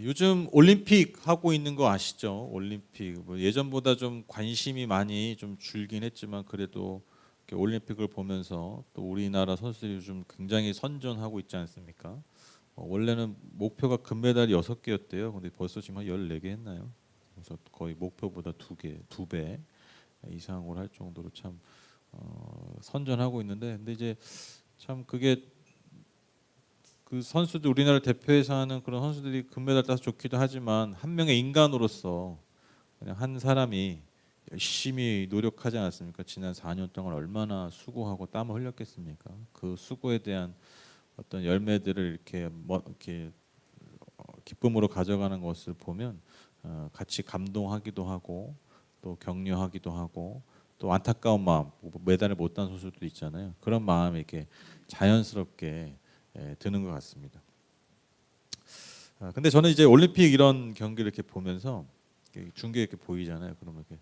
요즘 올림픽 하고 있는 거 아시죠? 올림픽 뭐 예전보다 좀 관심이 많이 좀 줄긴 했지만 그래도 이렇게 올림픽을 보면서 또 우리나라 선수들이 요즘 굉장히 선전하고 있지 않습니까? 원래는 목표가 금메달이 6개였대요. 근데 벌써 지금 한 14개 했나요? 그래서 거의 목표보다 2배 이상으로 할 정도로 참 선전하고 있는데, 근데 이제 참 그게 그 선수들 우리나라 대표해서 하는 그런 선수들이 금메달 따서 좋기도 하지만 한 명의 인간으로서 그냥 한 사람이 열심히 노력하지 않았습니까? 지난 4년 동안 얼마나 수고하고 땀을 흘렸겠습니까? 그 수고에 대한 어떤 열매들을 이렇게 기쁨으로 가져가는 것을 보면 같이 감동하기도 하고 또 격려하기도 하고 또 안타까운 마음, 뭐 메달을 못 딴 선수들도 있잖아요. 그런 마음이 이렇게 자연스럽게 드는 것 같습니다. 근데 저는 이제 올림픽 이런 경기를 이렇게 보면서 중계 이렇게 보이잖아요. 그러면 이렇게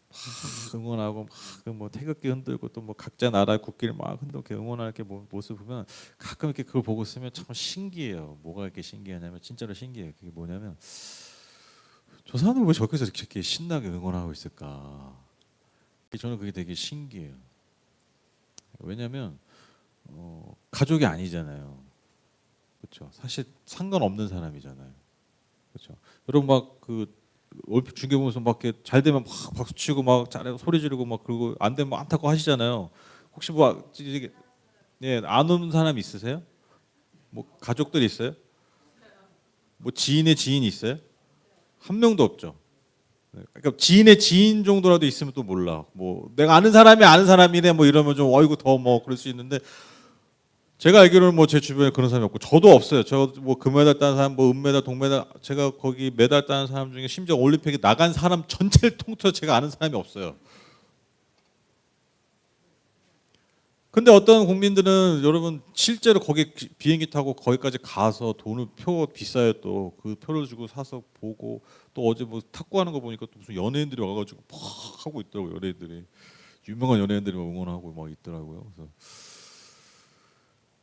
막 응원하고 막뭐 태극기 흔들고 또 뭐 각자 나라의 국기를 막 흔들고 응원할 이렇게 모습 보면 가끔 이렇게 그걸 보고 있으면 참 신기해요. 뭐가 이렇게 신기하냐면 진짜로 신기해요. 그게 뭐냐면 저 사람들 왜 저기서 이렇게 신나게 응원하고 있을까? 저는 그게 되게 신기해요. 왜냐하면 가족이 아니잖아요. 그렇죠. 사실 상관없는 사람이잖아요. 그렇죠. 여러분 막 그 올림픽 중계 보면서 막 이렇게 잘 되면 막 박수 치고 막 잘해 소리 지르고 막 그러고 안 되면 뭐 안타까워 하시잖아요. 혹시 뭐 이게 안 오는 사람 있으세요? 뭐 가족들 있어요? 뭐 지인의 지인 있어요? 한 명도 없죠. 그러니까 지인의 지인 정도라도 있으면 또 몰라. 뭐 내가 아는 사람이 아는 사람이네 뭐 이러면 좀 어이구 더 뭐 그럴 수 있는데 제가 알기로는 뭐 제 주변에 그런 사람이 없고 저도 없어요. 저 뭐 금메달 따는 사람, 뭐 은메달, 동메달 제가 거기 메달 따는 사람 중에 심지어 올림픽에 나간 사람 전체를 통틀어 제가 아는 사람이 없어요. 근데 어떤 국민들은 여러분 실제로 거기 비행기 타고 거기까지 가서 돈을 표 비싸요 또 그 표를 주고 사서 보고 또 어제 뭐 탁구하는 거 보니까 또 무슨 연예인들이 와가지고 팍 하고 있더라고요. 연예인들이 유명한 연예인들이 막 응원하고 막 있더라고요. 그래서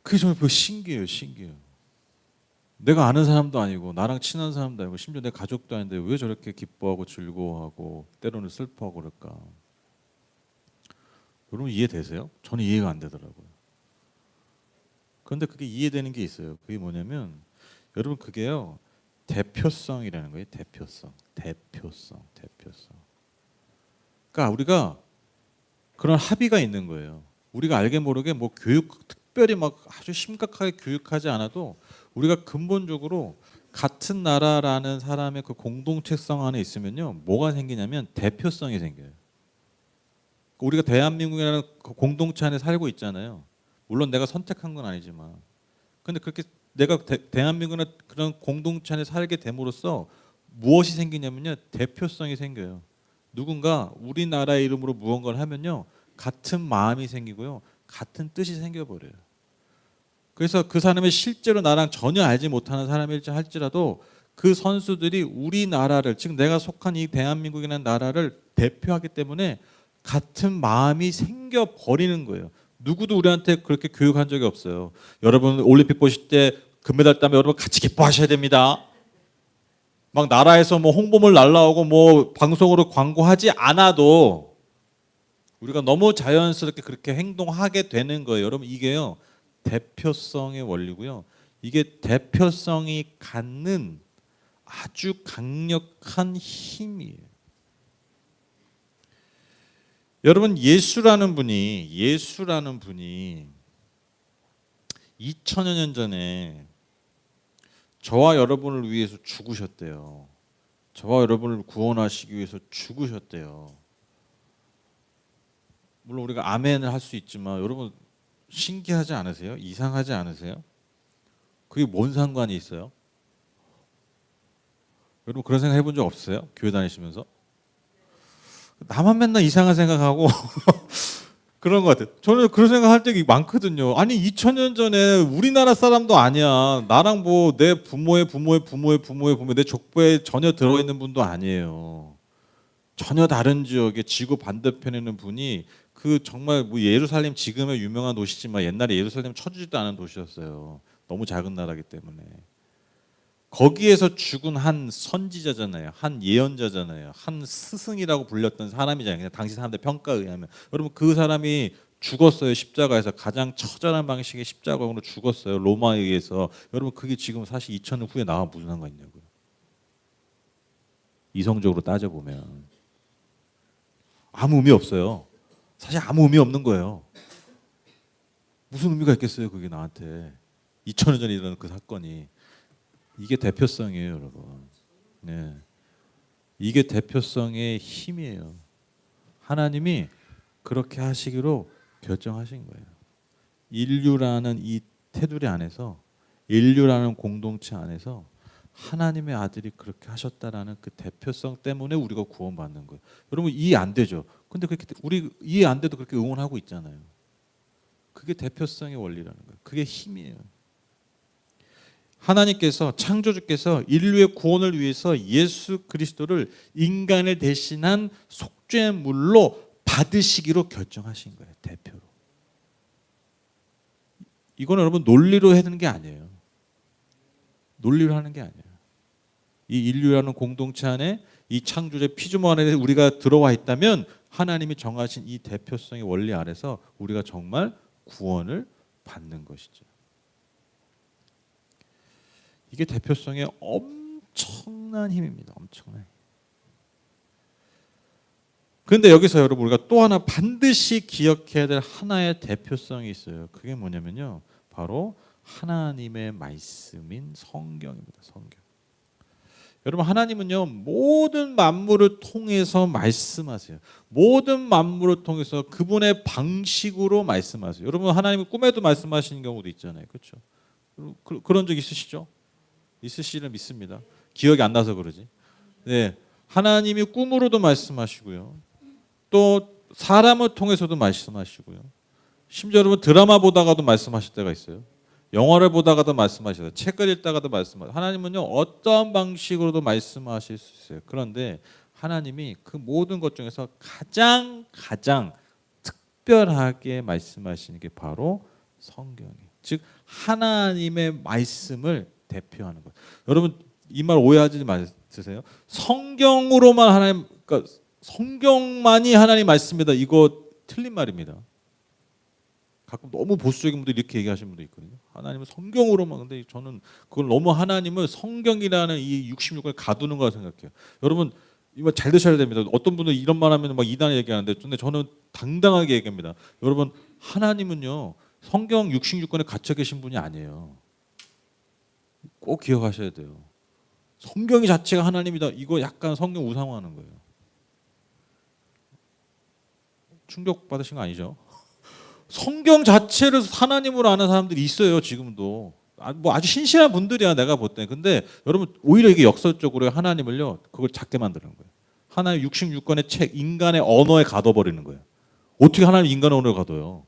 그게 정말 신기해요, 신기해요. 내가 아는 사람도 아니고 나랑 친한 사람도 아니고 심지어 내 가족도 아닌데 왜 저렇게 기뻐하고 즐거워하고 때로는 슬퍼하고 그럴까? 여러분 이해되세요? 저는 이해가 안 되더라고요. 그런데 그게 이해되는 게 있어요. 그게 뭐냐면 여러분 그게요 대표성이라는 거예요. 대표성. 그러니까 우리가 그런 합의가 있는 거예요. 우리가 알게 모르게 뭐 교육 특별히 막 아주 심각하게 교육하지 않아도 우리가 근본적으로 같은 나라라는 사람의 그 공동체성 안에 있으면요 뭐가 생기냐면 대표성이 생겨요. 우리가 대한민국이라는 그 공동체 안에 살고 있잖아요. 물론 내가 선택한 건 아니지만 근데 그렇게 내가 대한민국이나 그런 공동체 안에 살게 됨으로써 무엇이 생기냐면요 대표성이 생겨요. 누군가 우리나라의 이름으로 무언가를 하면요 같은 마음이 생기고요 같은 뜻이 생겨버려요. 그래서 그 사람이 실제로 나랑 전혀 알지 못하는 사람일지 할지라도 그 선수들이 우리나라를 즉 내가 속한 이 대한민국이라는 나라를 대표하기 때문에 같은 마음이 생겨 버리는 거예요. 누구도 우리한테 그렇게 교육한 적이 없어요. 여러분 올림픽 보실 때 금메달 따면 여러분 같이 기뻐하셔야 됩니다. 막 나라에서 뭐 홍보물 날라오고 뭐 방송으로 광고하지 않아도 우리가 너무 자연스럽게 그렇게 행동하게 되는 거예요. 여러분 이게요. 대표성의 원리고요. 이게 대표성이 갖는 아주 강력한 힘이에요. 여러분 예수라는 분이 2000여 년 전에 저와 여러분을 위해서 죽으셨대요. 저와 여러분을 구원하시기 위해서 죽으셨대요. 물론 우리가 아멘을 할 수 있지만 여러분 신기하지 않으세요? 이상하지 않으세요? 그게 뭔 상관이 있어요? 여러분 그런 생각 해본 적 없어요? 교회 다니시면서? 나만 맨날 이상한 생각하고 그런 것 같아요. 저는 그런 생각할 때가 많거든요. 아니 2000년 전에 우리나라 사람도 아니야. 나랑 뭐 내 부모의 부모 내 족보에 전혀 들어있는 분도 아니에요. 전혀 다른 지역의 지구 반대편에 있는 분이 그 정말 뭐 예루살렘 지금의 유명한 도시지만 옛날에 예루살렘 쳐주지도 않은 도시였어요. 너무 작은 나라기 때문에. 거기에서 죽은 한 선지자잖아요. 한 예언자잖아요. 한 스승이라고 불렸던 사람이잖아요. 그냥 당시 사람들 평가에 의하면. 여러분 그 사람이 죽었어요. 십자가에서 가장 처절한 방식의 십자가로 죽었어요. 로마에 의해서. 여러분 그게 지금 사실 2000년 후에 나와 무슨 상관 있냐고요. 이성적으로 따져보면 아무 의미 없어요. 사실 아무 의미 없는 거예요. 무슨 의미가 있겠어요. 그게 나한테 2000년 전에 일어난 그 사건이. 이게 대표성이에요, 여러분. 네. 이게 대표성의 힘이에요. 하나님이 그렇게 하시기로 결정하신 거예요. 인류라는 이 테두리 안에서, 인류라는 공동체 안에서 하나님의 아들이 그렇게 하셨다라는 그 대표성 때문에 우리가 구원받는 거예요. 여러분 이해 안 되죠? 근데 그렇게 우리 이해 안 돼도 그렇게 응원하고 있잖아요. 그게 대표성의 원리라는 거예요. 그게 힘이에요. 하나님께서 창조주께서 인류의 구원을 위해서 예수 그리스도를 인간을 대신한 속죄물로 받으시기로 결정하신 거예요. 대표로. 이거는 여러분 논리로 해야 되는 게 아니에요. 논리로 하는 게 아니에요. 이 인류라는 공동체 안에 이 창조주의 피조물 안에 우리가 들어와 있다면 하나님이 정하신 이 대표성의 원리 아래서 우리가 정말 구원을 받는 것이죠. 이게 대표성의 엄청난 힘입니다. 엄청난 힘. 그런데 여기서 여러분 우리가 또 하나 반드시 기억해야 될 하나의 대표성이 있어요. 그게 뭐냐면요. 바로 하나님의 말씀인 성경입니다. 성경. 여러분 하나님은요. 모든 만물을 통해서 말씀하세요. 모든 만물을 통해서 그분의 방식으로 말씀하세요. 여러분 하나님은 꿈에도 말씀하시는 경우도 있잖아요. 그렇죠? 그런 적 있으시죠? 있으시리라 믿습니다. 기억이 안 나서 그러지. 네, 하나님이 꿈으로도 말씀하시고요. 또 사람을 통해서도 말씀하시고요. 심지어 여러분 드라마 보다가도 말씀하실 때가 있어요. 영화를 보다가도 말씀하셔요. 책을 읽다가도 말씀하셔요. 하나님은요 어떠한 방식으로도 말씀하실 수 있어요. 그런데 하나님이 그 모든 것 중에서 가장 특별하게 말씀하시는 게 바로 성경이에요. 즉 하나님의 말씀을 대표하는 거예요. 여러분 이 말 오해하지 마세요. 성경으로만 하나님, 그러니까 성경만이 하나님 말씀이다. 이거 틀린 말입니다. 가끔 너무 보수적인 분들이 이렇게 얘기하시는 분도 있거든요. 하나님은 성경으로만. 근데 저는 그걸 너무 하나님을 성경이라는 이 66권을 가두는 거라 생각해요. 여러분 이거 잘 드셔야 됩니다. 어떤 분은 이런 말하면 막 이단 얘기하는데, 근데 저는 당당하게 얘기합니다. 여러분 하나님은요 성경 66권에 갇혀 계신 분이 아니에요. 꼭 기억하셔야 돼요. 성경 자체가 하나님이다. 이거 약간 성경 우상화하는 거예요. 충격 받으신 거 아니죠? 성경 자체를 하나님으로 아는 사람들이 있어요. 지금도. 뭐 아주 신실한 분들이야 내가 볼 때. 근데 여러분 오히려 이게 역설적으로 하나님을요 그걸 작게 만드는 거예요. 하나님 66권의 책 인간의 언어에 가둬버리는 거예요. 어떻게 하나님 인간의 언어에 가둬요?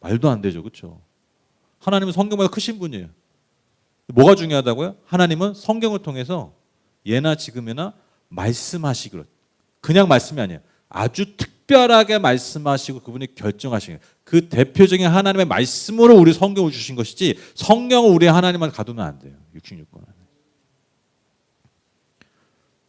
말도 안 되죠. 그렇죠? 하나님은 성경보다 크신 분이에요. 뭐가 중요하다고요? 하나님은 성경을 통해서 예나 지금이나 말씀하시기로. 그냥 말씀이 아니에요. 아주 특별하게 말씀하시고 그분이 결정하신 거예요. 그 대표적인 하나님의 말씀으로 우리 성경을 주신 것이지 성경을 우리 하나님한테 가두면 안 돼요. 66권 안에.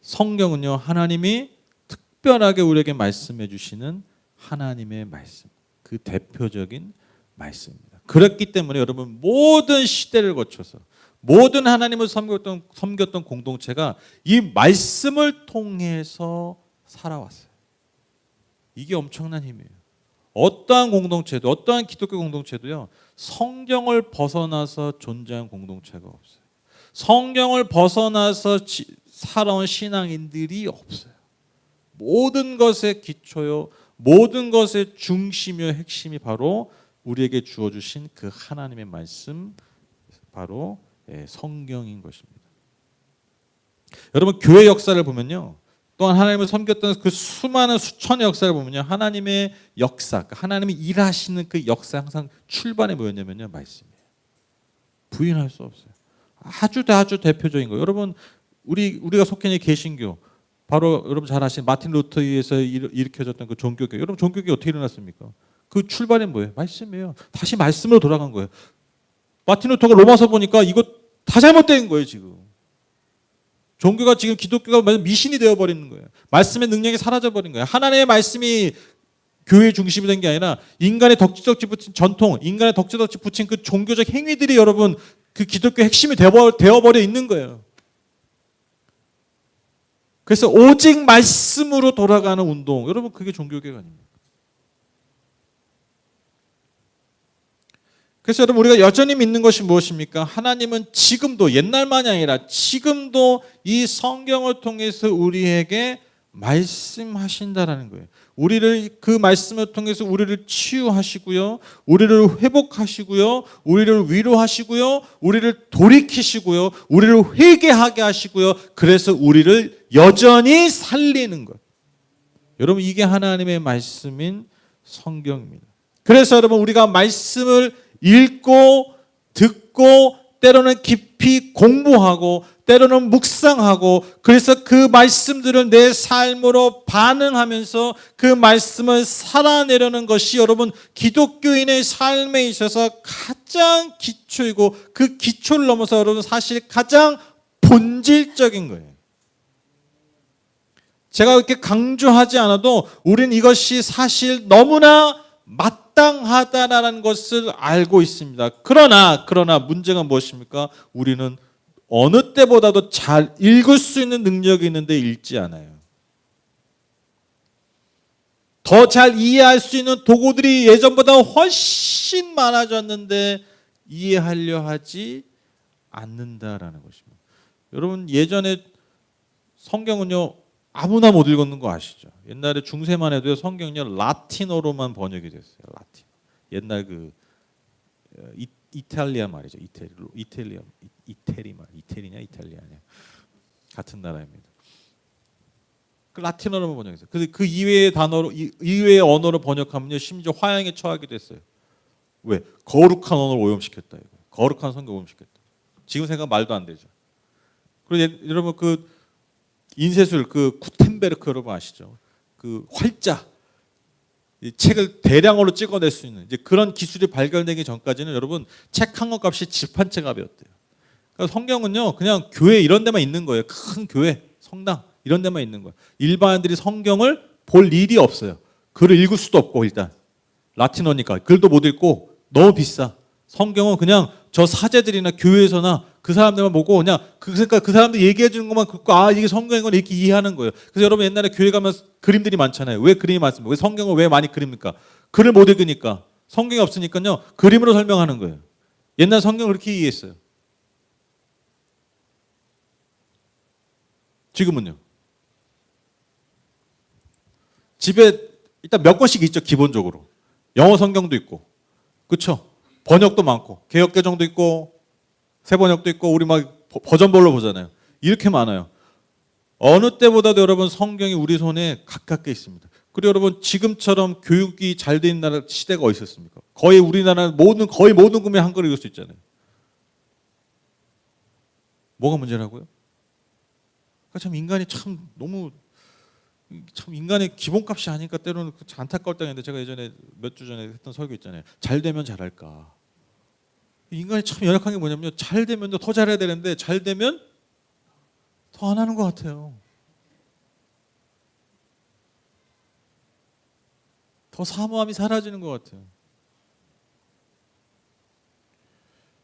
성경은요 하나님이 특별하게 우리에게 말씀해 주시는 하나님의 말씀. 그 대표적인 말씀입니다. 그렇기 때문에 여러분 모든 시대를 거쳐서 모든 하나님을 섬겼던 공동체가 이 말씀을 통해서 살아왔어요. 이게 엄청난 힘이에요. 어떠한 공동체도 어떠한 기독교 공동체도요 성경을 벗어나서 존재한 공동체가 없어요. 성경을 벗어나서 살아온 신앙인들이 없어요. 모든 것의 기초요 모든 것의 중심이요 핵심이 바로 우리에게 주어주신 그 하나님의 말씀 바로 성경인 것입니다. 여러분 교회 역사를 보면요 또한 하나님을 섬겼던 그 수많은 수천의 역사를 보면요 하나님의 역사, 하나님이 일하시는 그 역사 항상 출발에 뭐였냐면요 말씀이에요. 부인할 수 없어요. 아주 대표적인 거예요. 여러분 우리가 속해 있는 개신교 바로 여러분 잘 아시는 마틴 루터에 의해서 일으켜졌던 그 종교교. 여러분 종교교 어떻게 일어났습니까? 그 출발이 뭐예요? 말씀이에요. 다시 말씀으로 돌아간 거예요. 마틴 루터가 로마서 보니까 이거 다 잘못된 거예요 지금. 종교가 지금 기독교가 미신이 되어버리는 거예요. 말씀의 능력이 사라져버린 거예요. 하나님의 말씀이 교회의 중심이 된 게 아니라 인간의 덕지덕지 붙인 전통, 인간의 덕지덕지 붙인 그 종교적 행위들이 여러분 그 기독교 핵심이 되어버려 있는 거예요. 그래서 오직 말씀으로 돌아가는 운동, 여러분 그게 종교개혁 아닙니까? 그래서 여러분 우리가 여전히 믿는 것이 무엇입니까? 하나님은 지금도, 옛날만이 아니라 지금도 이 성경을 통해서 우리에게 말씀하신다라는 거예요. 우리를 그 말씀을 통해서 우리를 치유하시고요, 우리를 회복하시고요, 우리를 위로하시고요, 우리를 돌이키시고요, 우리를 회개하게 하시고요. 그래서 우리를 여전히 살리는 것. 여러분 이게 하나님의 말씀인 성경입니다. 그래서 여러분 우리가 말씀을 읽고 듣고 때로는 깊이 공부하고 때로는 묵상하고 그래서 그 말씀들을 내 삶으로 반응하면서 그 말씀을 살아내려는 것이 여러분 기독교인의 삶에 있어서 가장 기초이고 그 기초를 넘어서 여러분 사실 가장 본질적인 거예요. 제가 이렇게 강조하지 않아도 우리는 이것이 사실 너무나 마땅하다라는 것을 알고 있습니다. 그러나 문제가 무엇입니까? 우리는 어느 때보다도 잘 읽을 수 있는 능력이 있는데 읽지 않아요. 더 잘 이해할 수 있는 도구들이 예전보다 훨씬 많아졌는데 이해하려 하지 않는다라는 것입니다. 여러분 예전에 성경은요 아무나 못 읽었는 거 아시죠? 옛날에 중세만 해도 성경은요 라틴어로만 번역이 됐어요. 라틴. 옛날 그 이탈리아 말이죠. 이태리냐 이탈리아냐 같은 나라입니다. 그 라틴어로만 번역했어요. 그 이외의 단어로 이외의 언어로 번역하면요 심지어 화형에 처하기도 했어요. 왜? 거룩한 언어를 오염시켰다 이거. 거룩한 성경 오염시켰다. 지금 생각 말도 안 되죠. 그리고 여러분 그 인쇄술 그 구텐베르크 여러분 아시죠? 그 활자 이 책을 대량으로 찍어낼 수 있는 이제 그런 기술이 발견되기 전까지는 여러분 책 한 권 값이 집 한 채 값이었대요. 그러니까 성경은요 그냥 교회 이런 데만 있는 거예요. 큰 교회, 성당 이런 데만 있는 거예요. 일반인들이 성경을 볼 일이 없어요. 글을 읽을 수도 없고 일단 라틴어니까 글도 못 읽고 너무 비싸. 성경은 그냥 저 사제들이나 교회에서나 그 사람들만 보고 그냥 그러니까 그 사람들 얘기해 주는 것만 듣고 아 이게 성경인 걸 이렇게 이해하는 거예요. 그래서 여러분 옛날에 교회 가면 그림들이 많잖아요. 왜 그림이 많습니까? 왜 성경을 왜 많이 그립니까? 글을 못 읽으니까 성경이 없으니까요 그림으로 설명하는 거예요. 옛날 성경을 그렇게 이해했어요. 지금은요. 집에 일단 몇 권씩 있죠 기본적으로. 영어 성경도 있고, 그렇죠? 번역도 많고, 개역개정도 있고, 새번역도 있고, 우리 막 버전별로 보잖아요. 이렇게 많아요. 어느 때보다도 여러분 성경이 우리 손에 가깝게 있습니다. 그리고 여러분 지금처럼 교육이 잘 돼 있는 나라 시대가 어디 있었습니까? 거의 우리나라 거의 모든 국민이 한글을 읽을 수 있잖아요. 뭐가 문제라고요? 그러니까 참 인간이 참 너무 참 인간의 기본값이 아니까 때로는 안타까울 때가 있는데 제가 예전에 몇 주 전에 했던 설교 있잖아요. 잘 되면 잘할까. 인간이 참 연약한 게 뭐냐면요. 잘 되면 더 잘해야 되는데 잘 되면 더 안 하는 것 같아요. 더 사모함이 사라지는 것 같아요.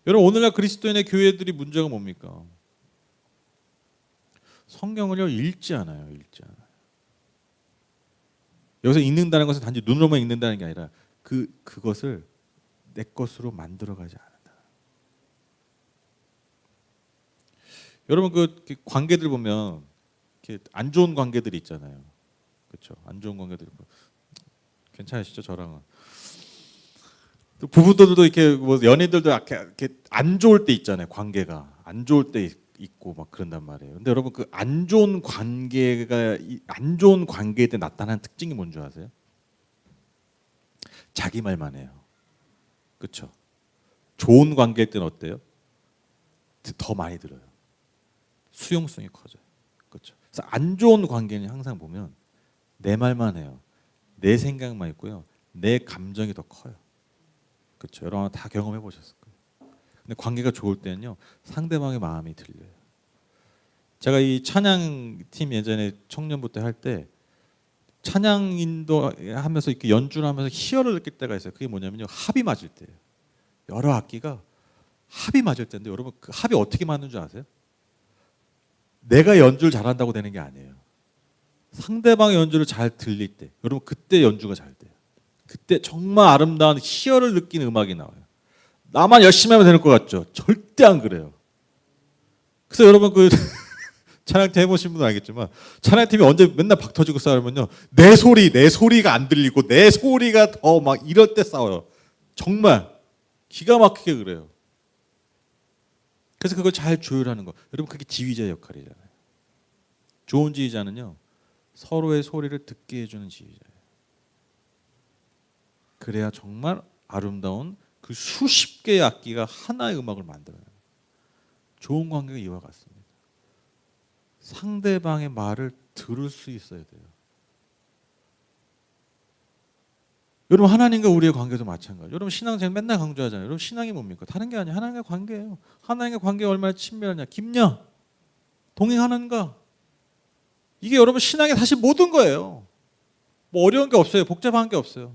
여러분 오늘날 그리스도인의 교회들이 문제가 뭡니까? 성경을요 읽지 않아요. 여기서 읽는다는 것은 단지 눈으로만 읽는다는 게 아니라 그것을 내 것으로 만들어가지 않는다. 여러분 그 관계들 보면 이렇게 안 좋은 관계들이 있잖아요. 그렇죠? 안 좋은 관계들 괜찮으시죠? 저랑은 또 부부들도 이렇게 뭐 연인들도 이렇게 안 좋을 때 있잖아요. 관계가 안 좋을 때 있고 막 그런단 말이에요. 근데 여러분 그 안 좋은 관계에 대해 나타나는 특징이 뭔지 아세요? 자기 말만 해요. 그렇죠? 좋은 관계일 때는 어때요? 더 많이 들어요. 수용성이 커져요. 그렇죠? 그래서 안 좋은 관계는 항상 보면 내 말만 해요. 내 생각만 있고요. 내 감정이 더 커요. 그렇죠? 여러분 다 경험해 보셨을 거예요. 근데 관계가 좋을 때는요. 상대방의 마음이 들려요. 제가 이 찬양팀 예전에 청년부 때 할 때 찬양 인도하면서 이렇게 연주를 하면서 희열을 느낄 때가 있어요. 그게 뭐냐면요, 합이 맞을 때예요. 여러 악기가 합이 맞을 때인데, 여러분 그 합이 어떻게 맞는 줄 아세요? 내가 연주를 잘한다고 되는 게 아니에요. 상대방의 연주를 잘 들릴 때, 여러분 그때 연주가 잘 돼요. 그때 정말 아름다운 희열을 느끼는 음악이 나와요. 나만 열심히 하면 되는 것 같죠? 절대 안 그래요. 그래서 여러분 그 찬양팀 해보신 분은 알겠지만, 찬양팀이 언제 맨날 박 터지고 싸우면요, 내 소리가 안 들리고 내 소리가 더 막 이럴 때 싸워요. 정말 기가 막히게 그래요. 그래서 그걸 잘 조율하는 거, 여러분 그게 지휘자의 역할이잖아요. 좋은 지휘자는요, 서로의 소리를 듣게 해주는 지휘자예요. 그래야 정말 아름다운 그 수십 개의 악기가 하나의 음악을 만들어요. 좋은 관계가 이와 같습니다. 상대방의 말을 들을 수 있어야 돼요. 여러분 하나님과 우리의 관계도 마찬가지예요. 여러분 신앙 제가 맨날 강조하잖아요. 여러분 신앙이 뭡니까? 다른 게 아니에요. 하나님과 관계예요. 하나님과 관계가 얼마나 친밀하냐. 깊냐? 동행하는가? 이게 여러분 신앙의 사실 모든 거예요. 뭐 어려운 게 없어요. 복잡한 게 없어요.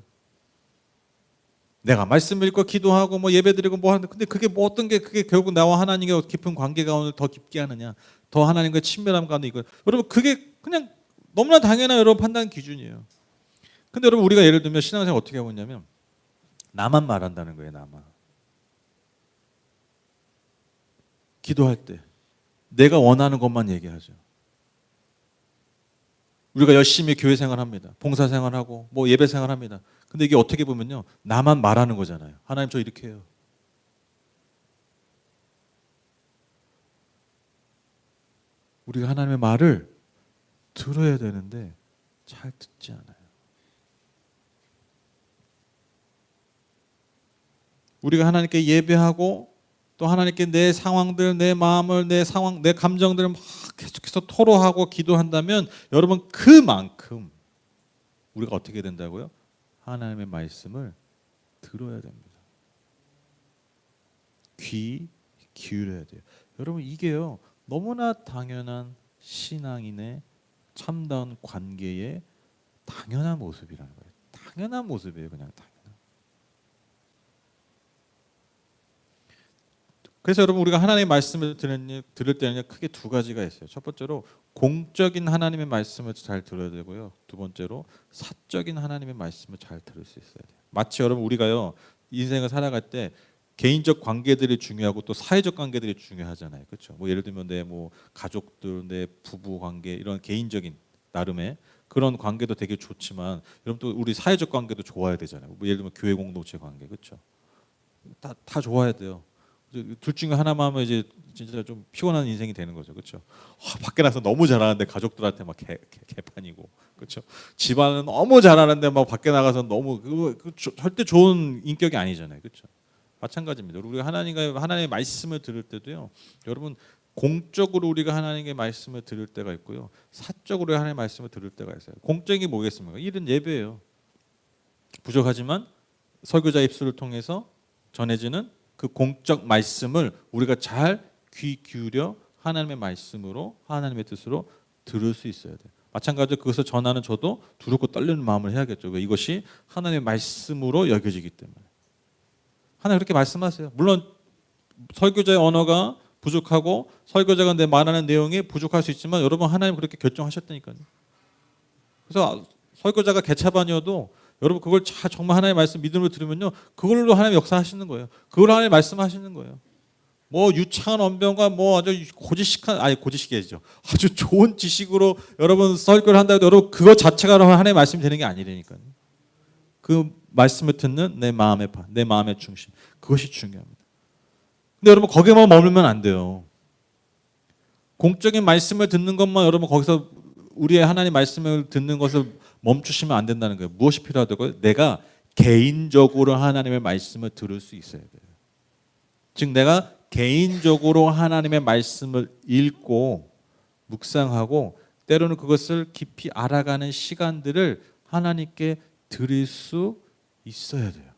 내가 말씀 읽고 기도하고 뭐 예배드리고 뭐 하는데, 근데 그게 뭐 어떤 게 그게 결국 나와 하나님과 깊은 관계 가운데 더 깊게 하느냐, 더 하나님과 친밀함 가운데 이거, 여러분 그게 그냥 너무나 당연한 여러분 판단 기준이에요. 근데 여러분 우리가 예를 들면 신앙생활 어떻게 하고 있냐면, 나만 말한다는 거예요. 나만. 기도할 때 내가 원하는 것만 얘기하죠. 우리가 열심히 교회 생활합니다. 봉사 생활하고 뭐 예배 생활합니다. 근데 이게 어떻게 보면요, 나만 말하는 거잖아요. 하나님 저 이렇게 해요. 우리가 하나님의 말을 들어야 되는데 잘 듣지 않아요. 우리가 하나님께 예배하고 또 하나님께 내 상황들, 내 마음을, 내 상황, 내 감정들을 막 계속해서 토로하고 기도한다면, 여러분 그만큼 우리가 어떻게 된다고요? 하나님의 말씀을 들어야 됩니다. 귀 기울여야 돼요. 여러분 이게요, 너무나 당연한 신앙인의 참다운 관계의 당연한 모습이라는 거예요. 당연한 모습이에요. 그냥 당연한. 그래서 여러분 우리가 하나님의 말씀을 들을 때는 크게 두 가지가 있어요. 첫 번째로 공적인 하나님의 말씀을 잘 들어야 되고요. 두 번째로 사적인 하나님의 말씀을 잘 들을 수 있어야 돼요. 마치 여러분 우리가요, 인생을 살아갈 때 개인적 관계들이 중요하고 또 사회적 관계들이 중요하잖아요. 그렇죠? 뭐 예를 들면 내 뭐 가족들, 내 부부 관계, 이런 개인적인 나름의 그런 관계도 되게 좋지만, 여러분 또 우리 사회적 관계도 좋아야 되잖아요. 뭐 예를 들면 교회 공동체 관계, 그렇죠? 다 좋아야 돼요. 둘 중에 하나만 하면 이제 진짜 좀 피곤한 인생이 되는 거죠, 그렇죠? 밖에 나서 너무 잘하는데 가족들한테 막 개판이고, 그렇죠? 집안은 너무 잘하는데 막 밖에 나가서 너무 절대 좋은 인격이 아니잖아요, 그렇죠? 마찬가지입니다. 우리가 하나님의 말씀을 들을 때도요, 여러분 공적으로 우리가 하나님의 말씀을 들을 때가 있고요, 사적으로 하나님의 말씀을 들을 때가 있어요. 공적인 게 뭐겠습니까? 일은 예배예요. 부족하지만 설교자 입술을 통해서 전해지는 그 공적 말씀을 우리가 잘 귀 기울여 하나님의 말씀으로, 하나님의 뜻으로 들을 수 있어야 돼요. 마찬가지로 그것을 전하는 저도 두렵고 떨리는 마음을 해야겠죠. 이것이 하나님의 말씀으로 여겨지기 때문에. 하나님 그렇게 말씀하세요. 물론 설교자의 언어가 부족하고 설교자가 말하는 내용이 부족할 수 있지만, 여러분 하나님 그렇게 결정하셨다니까요. 그래서 설교자가 개차반이어도 여러분 그걸 정말 하나님의 말씀 믿음으로 들으면요, 그걸로 하나님 역사하시는 거예요. 그걸로 하나님 말씀하시는 거예요. 뭐 유창한 언변과 뭐 아주 고지식이죠. 아주 좋은 지식으로 여러분 설교를 한다 해도 여러분 그거 자체가 하나님의 말씀이 되는 게 아니라니까요. 그 말씀을 듣는 내 마음의 파, 내 마음의 중심, 그것이 중요합니다. 근데 여러분 거기만 머물면 안 돼요. 공적인 말씀을 듣는 것만, 여러분 거기서 우리의 하나님 말씀을 듣는 것을 멈추시면 안 된다는 거예요. 무엇이 필요하다고요? 내가 개인적으로 하나님의 말씀을 들을 수 있어야 돼요. 즉 내가 개인적으로 하나님의 말씀을 읽고 묵상하고 때로는 그것을 깊이 알아가는 시간들을 하나님께 드릴 수 있어야 돼요.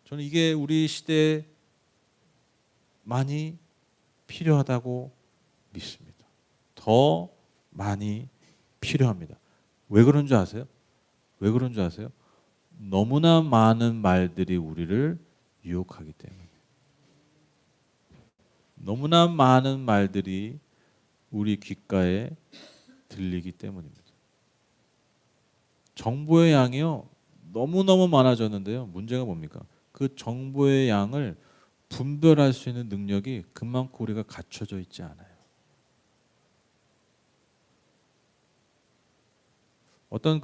저는 이게 우리 시대에 많이 필요하다고 믿습니다. 더 많이 필요합니다. 왜 그런 줄 아세요? 왜 그런 줄 아세요? 너무나 많은 말들이 우리를 유혹하기 때문에. 너무나 많은 말들이 우리 귓가에 들리기 때문입니다. 정보의 양이요, 너무너무 많아졌는데요. 문제가 뭡니까? 그 정보의 양을 분별할 수 있는 능력이 그만큼 우리가 갖춰져 있지 않아요. 어떤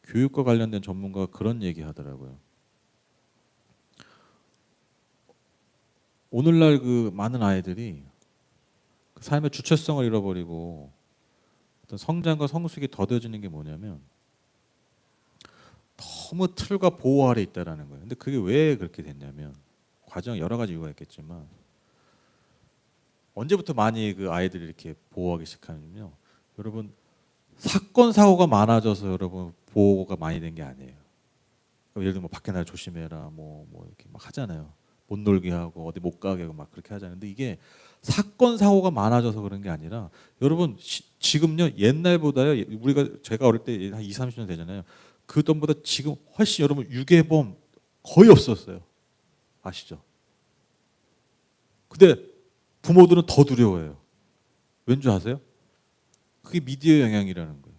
교육과 관련된 전문가가 그런 얘기 하더라고요. 오늘날 그 많은 아이들이 그 삶의 주체성을 잃어버리고 어떤 성장과 성숙이 더뎌지는 게 뭐냐면 너무 틀과 보호 아래 있다라는 거예요. 근데 그게 왜 그렇게 됐냐면 과정 여러 가지 이유가 있겠지만 언제부터 많이 그 아이들이 이렇게 보호하기 시작하냐면요. 여러분 사건 사고가 많아져서 여러분 보호가 많이 된 게 아니에요. 예를 들면 뭐 밖에 나가 조심해라 뭐 이렇게 막 하잖아요. 못 놀게 하고 어디 못 가게 하고 막 그렇게 하잖아요. 근데 이게 사건 사고가 많아져서 그런 게 아니라 여러분 지금요 옛날보다요 제가 어릴 때 한 2, 30년 되잖아요. 그전보다 지금 훨씬 여러분 유괴범 거의 없었어요. 아시죠? 근데 부모들은 더 두려워해요. 왠 줄 아세요? 그게 미디어 영향이라는 거예요.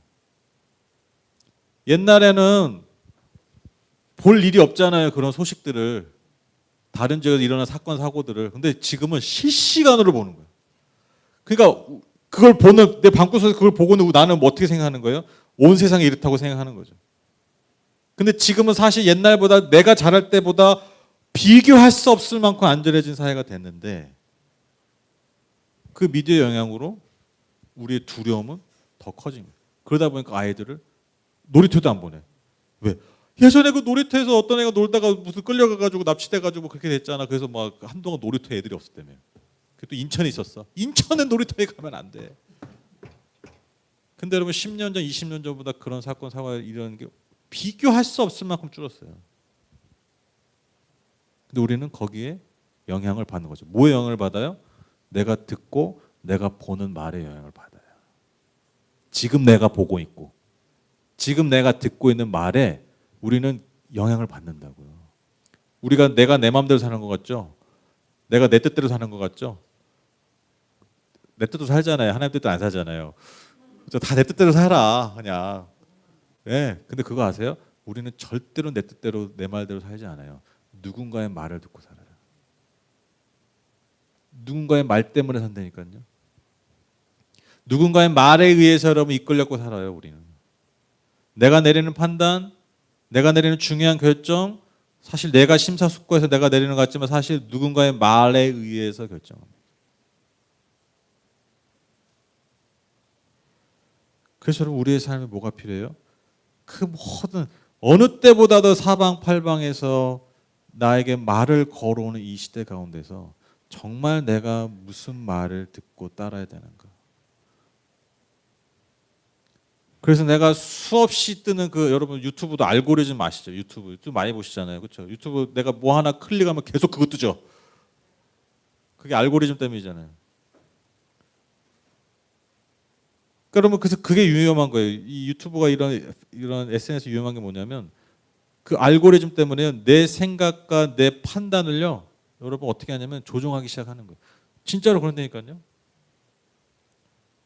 옛날에는 볼 일이 없잖아요. 그런 소식들을. 다른 지역에서 일어난 사건 사고들을. 근데 지금은 실시간으로 보는 거예요. 그러니까 그걸 보는 내 방구석에서 그걸 보고는 나는 뭐 어떻게 생각하는 거예요? 온 세상이 이렇다고 생각하는 거죠. 근데 지금은 사실 옛날보다 내가 자랄 때보다 비교할 수 없을 만큼 안전해진 사회가 됐는데 그 미디어 영향으로 우리의 두려움은 더 커진 거예요. 그러다 보니까 아이들을 놀이터도 안 보내. 왜? 예전에 그 놀이터에서 어떤 애가 놀다가 무슨 끌려가가지고 납치돼가지고 그렇게 됐잖아. 그래서 막 한동안 놀이터에 애들이 없었다며. 그게 또 인천에 있었어. 인천에 놀이터에 가면 안 돼. 근데 여러분 10년 전, 20년 전보다 그런 사건 사고가 일어나는 게 비교할 수 없을 만큼 줄었어요. 근데 우리는 거기에 영향을 받는 거죠. 뭐에 영향을 받아요? 내가 듣고 내가 보는 말에 영향을 받아요. 지금 내가 보고 있고 지금 내가 듣고 있는 말에 우리는 영향을 받는다고요. 내가 내 마음대로 사는 것 같죠? 내가 내 뜻대로 사는 것 같죠? 내 뜻대로 살잖아요. 하나님 뜻대로 안 살잖아요. 다 내 뜻대로 살아 그냥. 네. 근데 그거 아세요? 우리는 절대로 내 뜻대로 내 말대로 살지 않아요. 누군가의 말을 듣고 살아요. 누군가의 말 때문에 산다니까요. 누군가의 말에 의해서 여러분 이끌려고 살아요. 우리는. 내가 내리는 판단, 내가 내리는 중요한 결정, 사실 내가 심사숙고해서 내가 내리는 것 같지만 사실 누군가의 말에 의해서 결정합니다. 그래서 여러분 우리의 삶에 뭐가 필요해요? 그 모든 어느 때보다도 사방팔방에서 나에게 말을 걸어오는 이 시대 가운데서 정말 내가 무슨 말을 듣고 따라야 되는가? 그래서 내가 수없이 뜨는 그 여러분 유튜브도 알고리즘 아시죠? 유튜브 많이 보시잖아요, 그렇죠? 유튜브 내가 뭐 하나 클릭하면 계속 그거 뜨죠. 그게 알고리즘 때문이잖아요. 그러면 그래서 그게 위험한 거예요. 이 유튜브가 이런 SNS 위험한 게 뭐냐면 그 알고리즘 때문에 내 생각과 내 판단을요, 여러분 어떻게 하냐면 조종하기 시작하는 거예요. 진짜로 그런다니까요.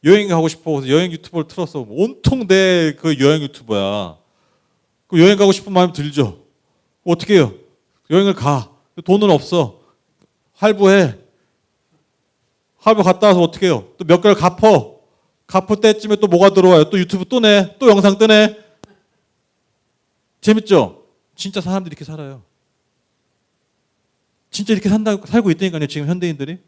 여행 가고 싶어. 그래서 여행 유튜버를 틀었어. 온통 내 그 여행 유튜버야. 그 여행 가고 싶은 마음이 들죠. 어떻게 해요? 여행을 가. 돈은 없어. 할부해. 할부 갔다 와서 어떻게 해요? 또 몇 개월 갚어. 갚을 때쯤에 또 뭐가 들어와요? 또 유튜브 또 내. 또 영상 뜨네. 재밌죠? 진짜 사람들이 이렇게 살아요. 진짜 이렇게 살고 있다니까요. 지금 현대인들이.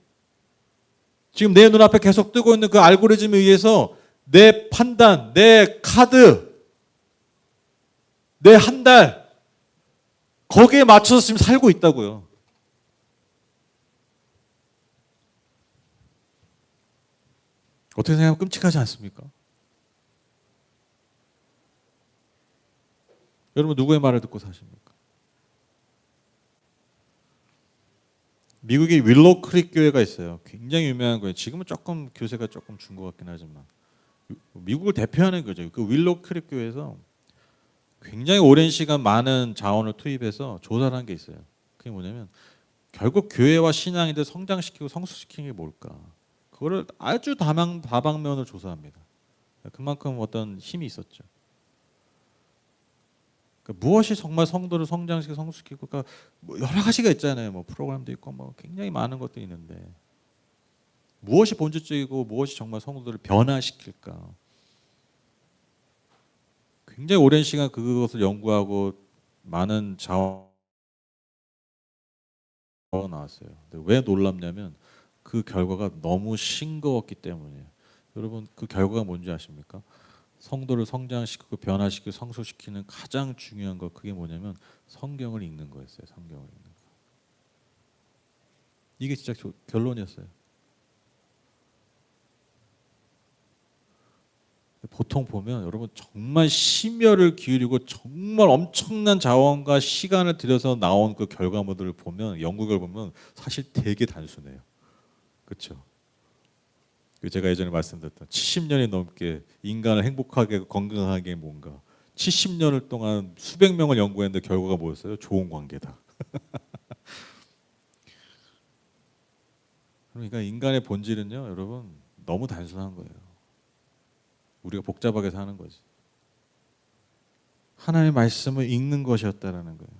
지금 내 눈앞에 계속 뜨고 있는 그 알고리즘에 의해서 내 판단, 내 카드, 내 한 달, 거기에 맞춰서 지금 살고 있다고요. 어떻게 생각하면 끔찍하지 않습니까? 여러분 누구의 말을 듣고 사십니까? 미국의 윌로우 크릭 교회가 있어요. 굉장히 유명한 거예요. 지금은 조금 교세가 조금 준 것 같긴 하지만 미국을 대표하는 거죠. 그 윌로우 크릭 교회에서 굉장히 오랜 시간 많은 자원을 투입해서 조사를 한 게 있어요. 그게 뭐냐면 결국 교회와 신앙인들 성장시키고 성숙시키는 게 뭘까? 그거를 아주 다방면으로 조사합니다. 그만큼 어떤 힘이 있었죠. 그러니까 무엇이 정말 성도를 성장시키고 성숙시키고, 그러니까 뭐 여러 가지가 있잖아요. 뭐 프로그램도 있고 뭐 굉장히 많은 것도 있는데 무엇이 본질적이고 무엇이 정말 성도들을 변화시킬까? 굉장히 오랜 시간 그것을 연구하고 많은 자원 나왔어요. 근데 왜 놀랍냐면 그 결과가 너무 싱거웠기 때문이에요. 여러분 그 결과가 뭔지 아십니까? 성도를 성장시키고 변화시키고 성숙시키는 가장 중요한 거, 그게 뭐냐면 성경을 읽는 거였어요. 성경을 읽는 거. 이게 진짜 결론이었어요. 보통 보면 여러분 정말 심혈을 기울이고 정말 엄청난 자원과 시간을 들여서 나온 그 결과물들을 보면, 연구를 보면 사실 되게 단순해요. 그렇죠? 제가 예전에 말씀드렸던 70년이 넘게 인간을 행복하게 건강하게 뭔가 70년을 동안 수백 명을 연구했는데 결과가 뭐였어요? 좋은 관계다. 그러니까 인간의 본질은요, 여러분 너무 단순한 거예요. 우리가 복잡하게 사는 거지. 하나님의 말씀을 읽는 것이었다라는 거예요.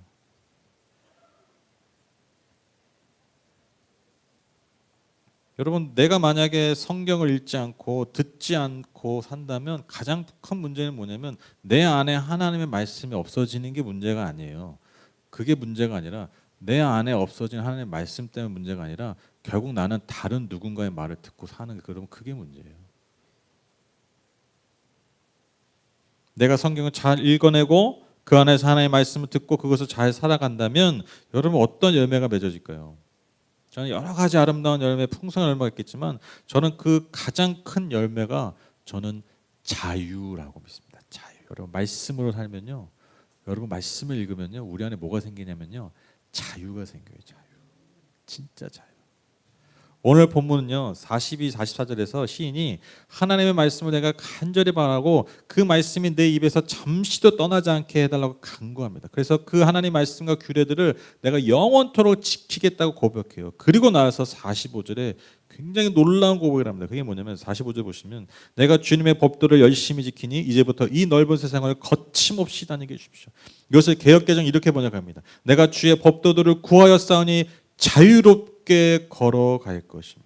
여러분, 내가 만약에 성경을 읽지 않고 듣지 않고 산다면 가장 큰 문제는 뭐냐면 내 안에 하나님의 말씀이 없어지는 게 문제가 아니에요. 그게 문제가 아니라 내 안에 없어진 하나님의 말씀 때문에 문제가 아니라 결국 나는 다른 누군가의 말을 듣고 사는 게, 그러면 그게 문제예요. 내가 성경을 잘 읽어내고 그 안에서 하나님의 말씀을 듣고 그것을 잘 살아간다면 여러분 어떤 열매가 맺어질까요? 저는 여러 가지 아름다운 열매, 풍성한 열매가 있겠지만 저는 그 가장 큰 열매가 저는 자유라고 믿습니다. 자유. 여러분 말씀으로 살면요, 여러분 말씀을 읽으면요, 우리 안에 뭐가 생기냐면요, 자유가 생겨요. 자유. 진짜 자유. 오늘 본문은요 42, 44절에서 시인이 하나님의 말씀을 내가 간절히 바라고 그 말씀이 내 입에서 잠시도 떠나지 않게 해달라고 간구합니다. 그래서 그 하나님 말씀과 규례들을 내가 영원토록 지키겠다고 고백해요. 그리고 나서 45절에 굉장히 놀라운 고백을 합니다. 그게 뭐냐면 45절 보시면 내가 주님의 법도를 열심히 지키니 이제부터 이 넓은 세상을 거침없이 다니게 해주십시오. 이것을 개역개정 이렇게 번역합니다. 내가 주의 법도들을 구하여 싸우니 자유롭게 걸어갈 것이며.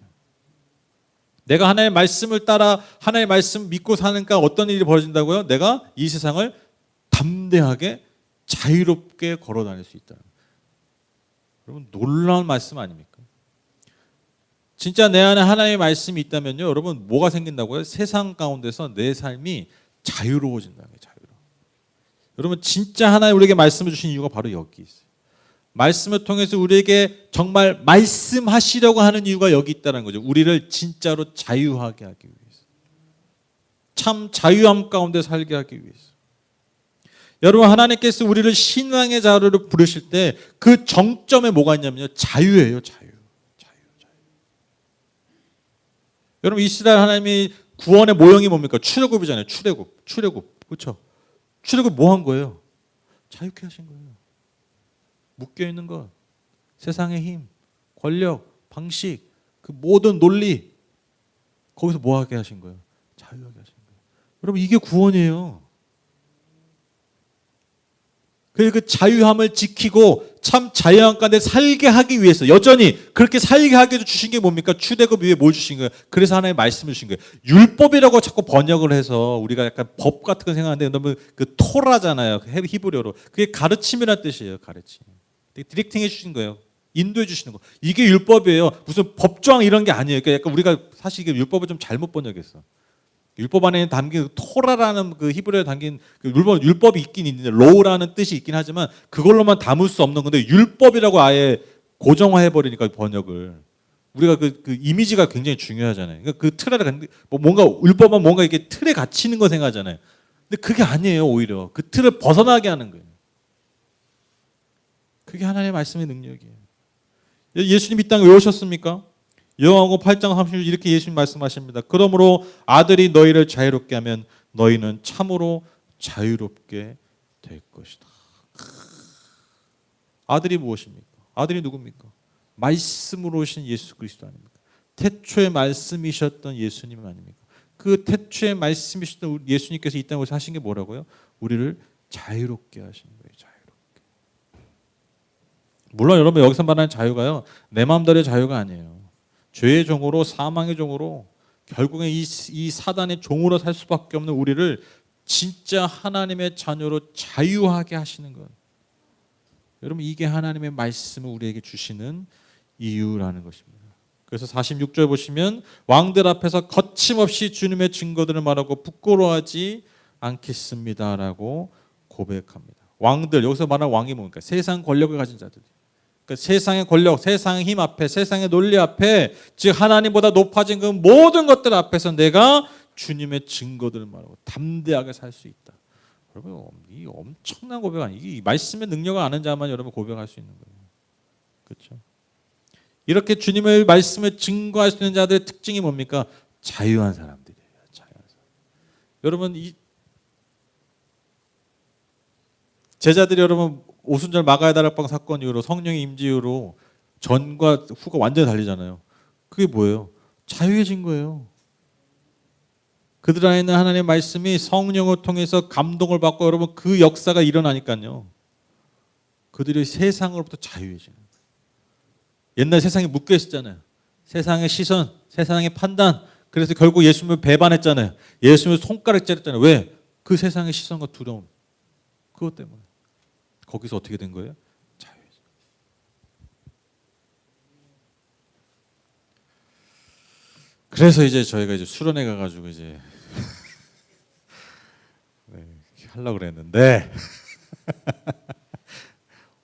내가 하나님의 말씀을 따라 하나님의 말씀 믿고 사니까 어떤 일이 벌어진다고요? 내가 이 세상을 담대하게 자유롭게 걸어 다닐 수 있다. 여러분 놀라운 말씀 아닙니까? 진짜 내 안에 하나님의 말씀이 있다면요, 여러분 뭐가 생긴다고요? 세상 가운데서 내 삶이 자유로워진다는 거예요. 자유로워. 여러분 진짜 하나님 우리에게 말씀을 주신 이유가 바로 여기 있어요. 말씀을 통해서 우리에게 정말 말씀하시려고 하는 이유가 여기 있다는 거죠. 우리를 진짜로 자유하게 하기 위해서. 참 자유함 가운데 살게 하기 위해서. 여러분 하나님께서 우리를 신앙의 자유로 부르실 때 그 정점에 뭐가 있냐면요, 자유예요. 자유. 여러분 이스라엘 하나님이 구원의 모형이 뭡니까? 출애굽이잖아요. 출애굽. 그렇죠? 출애굽 뭐 한 거예요? 자유케 하신 거예요. 묶여 있는 것, 세상의 힘, 권력, 방식, 그 모든 논리, 거기서 뭐 하게 하신 거예요? 자유하게 하신 거예요. 여러분 이게 구원이에요. 그래서 그 자유함을 지키고 참 자유함 가운데 살게 하기 위해서 여전히 그렇게 살게 하게 주신 게 뭡니까? 출애굽 위에 뭘 주신 거예요? 그래서 하나님의 말씀을 주신 거예요. 율법이라고 자꾸 번역을 해서 우리가 약간 법 같은 거 생각하는데 너무 그 토라잖아요. 히브리어로. 그게 가르침이라는 뜻이에요. 가르침. 디렉팅 해주신 거예요. 인도해 주시는 거. 이게 율법이에요. 무슨 법조항 이런 게 아니에요. 그러니까 약간 우리가 사실 이게 율법을 좀 잘못 번역했어. 율법 안에 담긴 토라라는 그 히브리어에 담긴 그 율법이 있긴 있는데 로우라는 뜻이 있긴 하지만 그걸로만 담을 수 없는 건데 율법이라고 아예 고정화해 버리니까 번역을. 우리가 그 이미지가 굉장히 중요하잖아요. 그러니까 그 틀에 뭔가 율법은 뭔가 이렇게 틀에 갇히는 거 생각하잖아요. 근데 그게 아니에요. 오히려 그 틀을 벗어나게 하는 거예요. 그게 하나님의 말씀의 능력이에요. 예수님 이 땅에 왜 오셨습니까? 요한복음 8장 36절 이렇게 예수님 말씀하십니다. 그러므로 아들이 너희를 자유롭게 하면 너희는 참으로 자유롭게 될 것이다. 아들이 무엇입니까? 아들이 누굽니까? 말씀으로 오신 예수 그리스도 아닙니까? 태초에 말씀이셨던 예수님 아닙니까? 그 태초에 말씀이셨던 예수님께서 이 땅에 오셔서 하신 게 뭐라고요? 우리를 자유롭게 하신 거예요. 자유롭게. 물론 여러분 여기서 말하는 자유가요, 내 마음대로의 자유가 아니에요. 죄의 종으로, 사망의 종으로, 결국엔 이 사단의 종으로 살 수밖에 없는 우리를 진짜 하나님의 자녀로 자유하게 하시는 거예요. 여러분 이게 하나님의 말씀을 우리에게 주시는 이유라는 것입니다. 그래서 46절 보시면 왕들 앞에서 거침없이 주님의 증거들을 말하고 부끄러워하지 않겠습니다라고 고백합니다. 왕들, 여기서 말하는 왕이 뭡니까? 세상 권력을 가진 자들. 그러니까 세상의 권력, 세상의 힘 앞에, 세상의 논리 앞에, 즉 하나님보다 높아진 그 모든 것들 앞에서 내가 주님의 증거들을 말하고 담대하게 살 수 있다. 여러분 이 엄청난 고백 아니에요. 이 말씀의 능력을 아는 자만 여러분 고백할 수 있는 거예요. 그렇죠? 이렇게 주님의 말씀을 증거할 수 있는 자들의 특징이 뭡니까? 자유한 사람들이에요. 자유한 사람. 여러분 이 제자들이 여러분 오순절 마가의 다락방 사건 이후로 성령의 임재 이후로 전과 후가 완전히 달리잖아요. 그게 뭐예요? 자유해진 거예요. 그들 안에 있는 하나님의 말씀이 성령을 통해서 감동을 받고 여러분 그 역사가 일어나니까요. 그들이 세상으로부터 자유해지는 거예요. 옛날 세상에 묶여 있었잖아요. 세상의 시선, 세상의 판단. 그래서 결국 예수님을 배반했잖아요. 예수님을 손가락질했잖아요. 왜? 그 세상의 시선과 두려움. 그것 때문에. 거기서 어떻게 된 거예요? 자유해져. 그래서 이제 저희가 이제 수련회 가가지고 이제 네, 하려고 그랬는데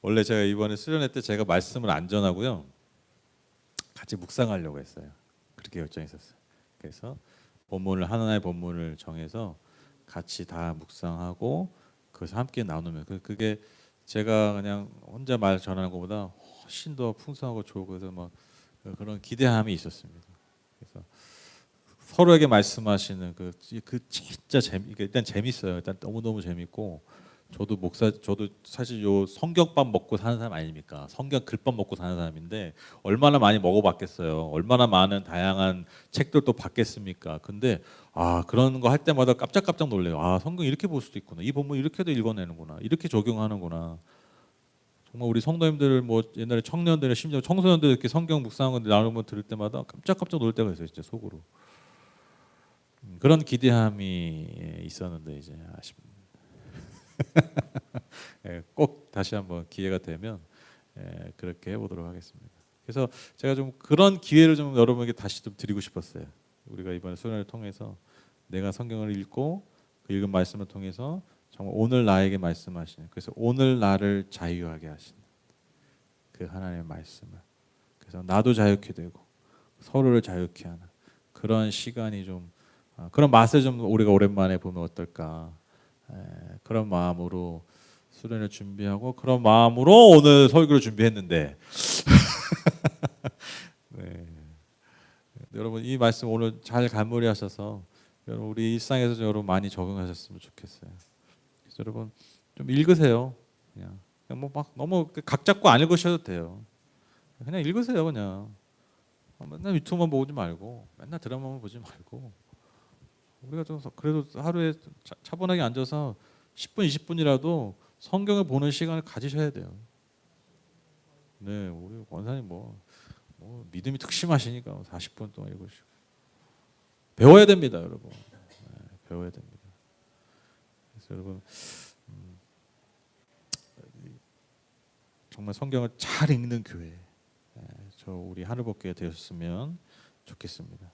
원래 제가 이번에 수련회 때 제가 말씀을 안 전하고요. 같이 묵상하려고 했어요. 그렇게 결정했었어요. 그래서 본문을 하나의 본문을 정해서 같이 다 묵상하고 그래서 함께 나누면 그게 제가 그냥 혼자 말 전하는 것보다 훨씬 더 풍성하고 좋고 그래서 막 그런 기대함이 있었습니다. 그래서 서로에게 말씀하시는 그 진짜 일단 재밌어요. 일단 너무 재밌고 저도 사실 요 성경밥 먹고 사는 사람 아닙니까? 성경 글밥 먹고 사는 사람인데 얼마나 많이 먹어봤겠어요. 얼마나 많은 다양한 책들도 봤겠습니까? 근데 그런 거 할 때마다 깜짝깜짝 놀래요. 성경 이렇게 볼 수도 있구나. 이 본문 이렇게도 읽어내는구나. 이렇게 적용하는구나. 정말 우리 성도님들 뭐 옛날에 청년들 심지어 청소년들 이렇게 성경 묵상하는 거 나누는 거 들을 때마다 깜짝깜짝 놀 때가 있어요. 진짜 속으로. 그런 기대함이 있었는데 이제 아쉽습니다. 꼭 다시 한번 기회가 되면 그렇게 해보도록 하겠습니다. 그래서 제가 좀 그런 기회를 좀 여러분에게 다시 좀 드리고 싶었어요. 우리가 이번에 수련을 통해서 내가 성경을 읽고 그 읽은 말씀을 통해서 정말 오늘 나에게 말씀하시는, 그래서 오늘 나를 자유하게 하시는 그 하나님의 말씀을, 그래서 나도 자유케 되고 서로를 자유케 하는 그런 시간이 좀 그런 맛을 좀 우리가 오랜만에 보면 어떨까. 그런 마음으로 수련을 준비하고 그런 마음으로 오늘 설교를 준비했는데 네. 여러분 이 말씀 오늘 잘 갈무리하셔서 여러분 우리 일상에서 좀 여러분 많이 적용하셨으면 좋겠어요. 그래서 여러분 좀 읽으세요. 그냥 뭐 막 너무 각 잡고 안 읽으셔도 돼요. 그냥 읽으세요. 그냥 맨날 유튜브만 보지 말고 맨날 드라마만 보지 말고 우리가 좀 그래도 하루에 차분하게 앉아서 10분, 20분이라도 성경을 보는 시간을 가지셔야 돼요. 네, 우리 권사님 뭐 믿음이 특심하시니까 40분 동안 읽으시고 배워야 됩니다, 여러분. 배워야 됩니다. 그래서 여러분 정말 성경을 잘 읽는 교회, 저 우리 하늘복교가 되었으면 좋겠습니다.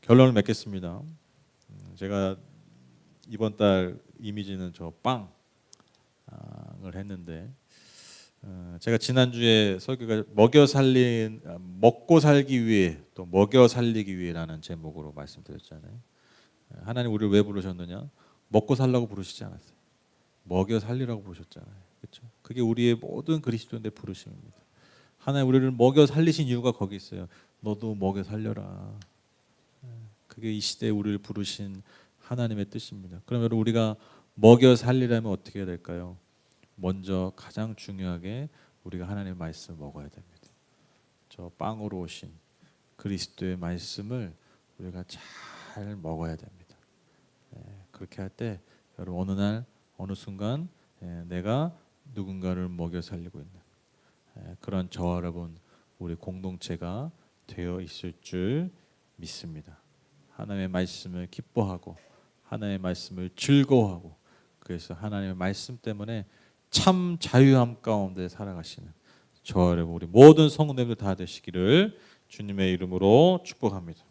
결론을 맺겠습니다. 제가 이번 달 이미지는 저 빵을 했는데 제가 지난주에 설교가 먹고 살기 위해 또 먹여 살리기 위해라는 제목으로 말씀드렸잖아요. 하나님 우리를 왜 부르셨느냐? 먹고 살라고 부르시지 않았어요. 먹여 살리라고 부르셨잖아요. 그렇죠? 그게 우리의 모든 그리스도인의 부르심입니다. 하나님 우리를 먹여 살리신 이유가 거기 있어요. 너도 먹여 살려라. 그게 이 시대에 우리를 부르신 하나님의 뜻입니다. 그러면 우리가 먹여 살리려면 어떻게 해야 될까요? 먼저 가장 중요하게 우리가 하나님의 말씀을 먹어야 됩니다. 저 빵으로 오신 그리스도의 말씀을 우리가 잘 먹어야 됩니다. 그렇게 할 때 여러분 어느 날 어느 순간 내가 누군가를 먹여 살리고 있는 그런 저와 여러분 우리 공동체가 되어 있을 줄 믿습니다. 하나님의 말씀을 기뻐하고 하나님의 말씀을 즐거워하고 그래서 하나님의 말씀 때문에 참 자유함 가운데 살아가시는 저와 여러분 우리 모든 성도님들 다 되시기를 주님의 이름으로 축복합니다.